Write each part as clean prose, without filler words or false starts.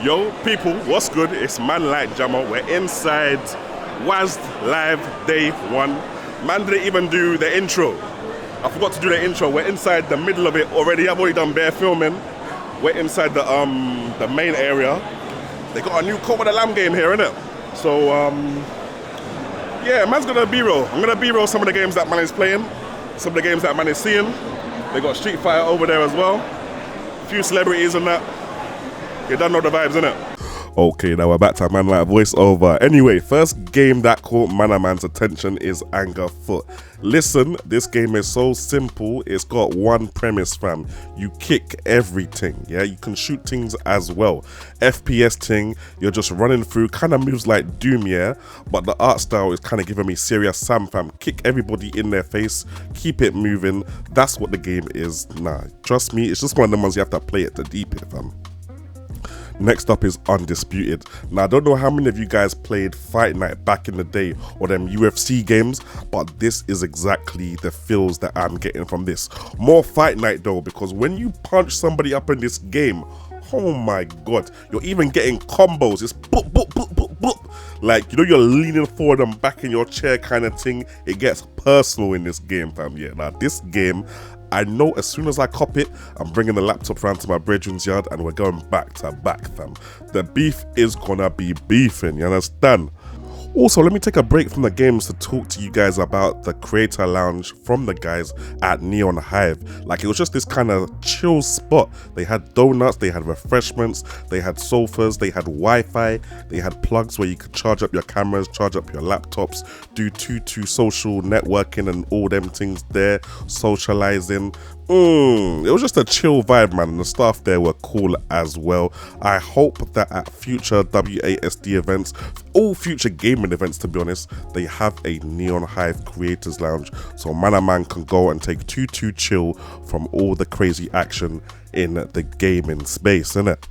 Yo, people, what's good? It's man like Jamo. We're inside W.A.S.D live day 1. Man didn't even do the intro. I forgot to do the intro. We're inside the middle of it already. I've already done bare filming. We're inside the main area. They got a new Court of the Lamb game here, innit? So, yeah, man's gonna B-roll. I'm gonna B-roll some of the games that man is playing, some of the games that man is seeing. They got Street Fighter over there as well. A few celebrities and that. You don't know the vibes, innit? Okay, now we're back to man like voiceover. Anyway, first game that caught man's attention is Anger Foot. Listen, this game is so simple. It's got one premise, fam. You kick everything, yeah? You can shoot things as well. FPS thing, you're just running through, kind of moves like Doom, yeah? But the art style is kind of giving me serious Sam, fam. Kick everybody in their face, keep it moving. That's what the game is. Nah, trust me, it's just one of the ones you have to play it to deep it, fam. Next up is Undisputed. Now, I don't know how many of you guys played Fight Night back in the day or them UFC games, but this is exactly the feels that I'm getting from this. More Fight Night though, because when you punch somebody up in this game, oh my god, you're even getting combos. It's boop, boop, boop, boop, boop. Like, you know, you're leaning forward and back in your chair kind of thing. It gets personal in this game, fam. Yeah, now this game, I know as soon as I cop it, I'm bringing the laptop round to my brethren's yard and we're going back to back, fam. The beef is gonna be beefing, you understand? Also, let me take a break from the games to talk to you guys about the creator lounge from the guys at Neon Hive. Like, it was just this kind of chill spot. They had donuts, they had refreshments, they had sofas, they had Wi-Fi, they had plugs where you could charge up your cameras, charge up your laptops, do 2-2 social networking and all them things there, socializing. It was just a chill vibe, man, and the staff there were cool as well. I hope that at future W.A.S.D events, all future gaming events to be honest, they have a Neon Hive Creators Lounge so man can go and take 2-2 chill from all the crazy action in the gaming space, innit?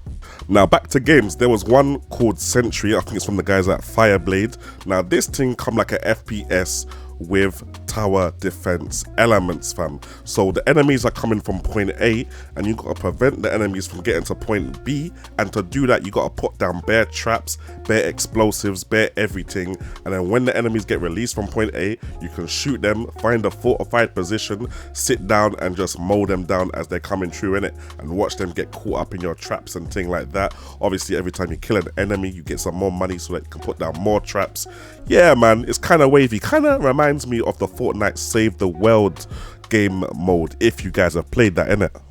Now back to games, there was one called Sentry. I think it's from the guys at Fireblade. Now this thing come like a FPS with tower defense elements, fam. So the enemies are coming from point A and you gotta prevent the enemies from getting to point B, and to do that you gotta put down bare traps, bare explosives, bare everything, and then when the enemies get released from point A, you can shoot them, find a fortified position, sit down and just mow them down as they're coming through, innit, and watch them get caught up in your traps and thing like that. Obviously every time you kill an enemy you get some more money so that you can put down more traps. Yeah man, it's kind of wavy, kind of reminds me of the Fortnite Save the World game mode, if you guys have played that, innit?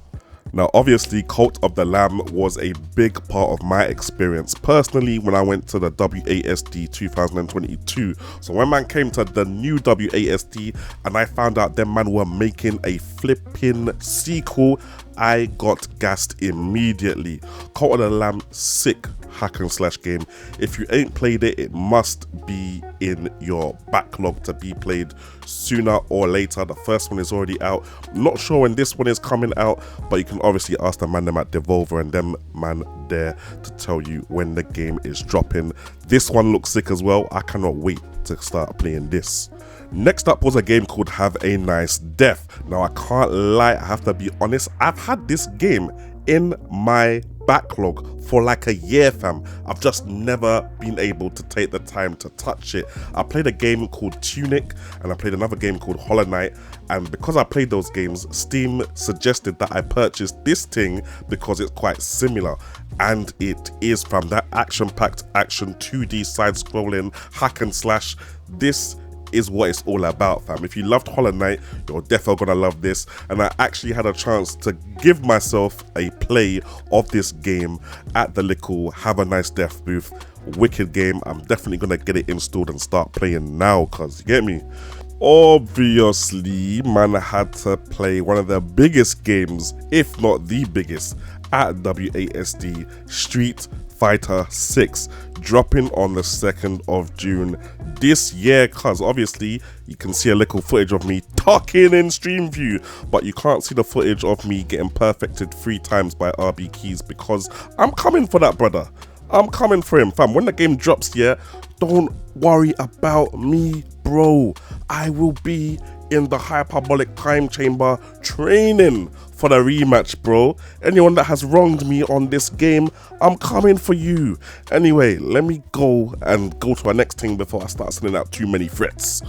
Now obviously Cult of the Lamb was a big part of my experience personally when I went to the W.A.S.D 2022. So when man came to the new W.A.S.D and I found out them man were making a flipping sequel, I got gassed immediately. Cult of the Lamb, sick hack and slash game. If you ain't played it, it must be in your backlog to be played sooner or later. The first one is already out. Not sure when this one is coming out, but you can obviously ask the man them at Devolver and them man there to tell you when the game is dropping. This one looks sick as well. I cannot wait to start playing this. Next up was a game called Have a Nice Death. Now I can't lie, I have to be honest, I've had this game in my backlog for like a year, fam. I've just never been able to take the time to touch it. I played a game called Tunic and I played another game called Hollow Knight, and because I played those games, Steam suggested that I purchase this thing because it's quite similar, and it is, from that action-packed action 2D side-scrolling hack and slash. This is what it's all about, fam. If you loved Hollow Knight, you're definitely gonna love this, and I actually had a chance to give myself a play of this game at the little Have a Nice Death booth. Wicked game. I'm definitely gonna get it installed and start playing now, cause you get me. Obviously, man, I had to play one of the biggest games, if not the biggest, at W.A.S.D, Street Fighter 6, dropping on the 2nd of June this year. Cause obviously you can see a little footage of me talking in stream view, but you can't see the footage of me getting perfected 3 times by RB Keys, because I'm coming for that brother. I'm coming for him, fam. When the game drops, yeah, don't worry about me, bro. I will be in the hyperbolic time chamber training for the rematch, bro. Anyone that has wronged me on this game, I'm coming for you. Anyway, let me go to our next thing before I start sending out too many threats.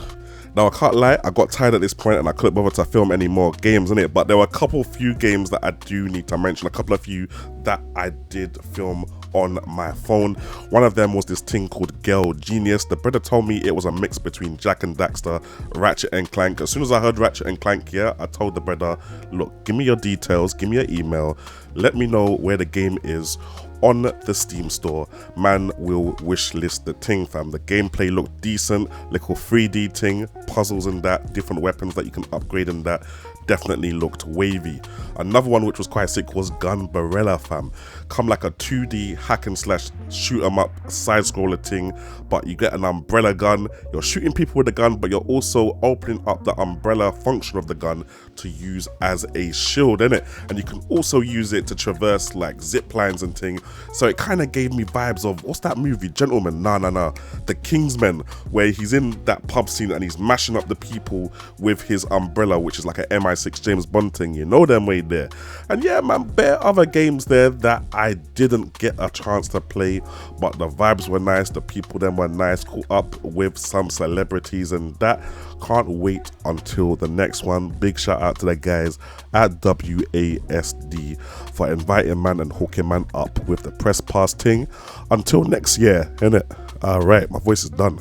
Now, I can't lie, I got tired at this point and I couldn't bother to film any more games, innit? But there were a few games that I do need to mention, a couple of few that I did film on my phone. One of them was this thing called Girl Genius. The brother told me it was a mix between Jak and Daxter, Ratchet and Clank. As soon as I heard Ratchet and Clank, yeah, I told the brother, look, give me your details, give me your email, let me know where the game is on the Steam store. Man will wishlist the thing, fam. The gameplay looked decent, little 3D thing, puzzles and that, different weapons that you can upgrade and that. Definitely looked wavy. Another one which was quite sick was Gunbarella, fam. Come like a 2D hack and slash shoot 'em up side scroller thing, but you get an umbrella gun, you're shooting people with the gun, but you're also opening up the umbrella function of the gun to use as a shield, innit? And you can also use it to traverse like zip lines and thing. So it kind of gave me vibes of, what's that movie, Gentleman? Nah, The Kingsman, where he's in that pub scene and he's mashing up the people with his umbrella, which is like an MI6 James Bond thing, you know them way there. And yeah, man, bare other games there that I didn't get a chance to play, but the vibes were nice, the people them were nice, caught up with some celebrities and that. Can't wait until the next one. Big shout out to the guys at W.A.S.D for inviting man and hooking man up with the press pass thing. Until next year, innit? Alright, my voice is done.